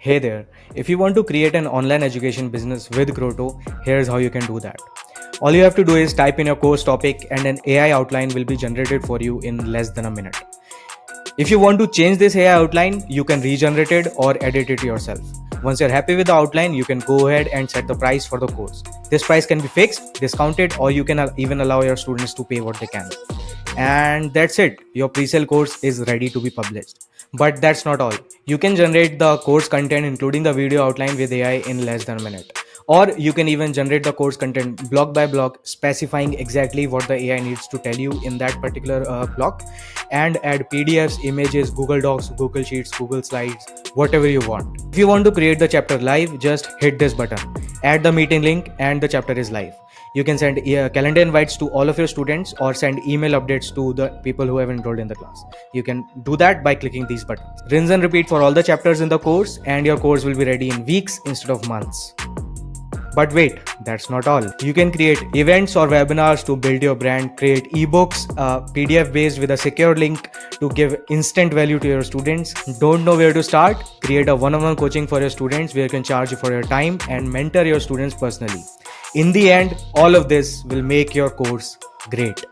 Hey there, if you want to create an online education business with Kroto, here's how you can do that. All you have to do is type in your course topic and an AI outline will be generated for you in less than a minute. If you want to change this AI outline, you can regenerate it or edit it yourself. Once you're happy with the outline, you can go ahead and set the price for the course. This price can be fixed, discounted, or you can even allow your students to pay what they can. And that's it. Your pre-sale course is ready to be published. But that's not all. You can generate the course content including the video outline with AI in less than a minute. Or you can even generate the course content block by block, specifying exactly what the AI needs to tell you in that particular block, and add PDFs, images, Google Docs, Google Sheets, Google Slides, whatever you want. If you want to create the chapter live, just hit this button, add the meeting link, and the chapter is live. You can send calendar invites to all of your students or send email updates to the people who have enrolled in the class. You can do that by clicking these buttons. Rinse and repeat for all the chapters in the course, and your course will be ready in weeks instead of months. But wait, that's not all. You can create events or webinars to build your brand, create ebooks, PDF based with a secure link to give instant value to your students. Don't know where to start? Create a one-on-one coaching for your students where you can charge for your time and mentor your students personally. In the end, all of this will make your course great.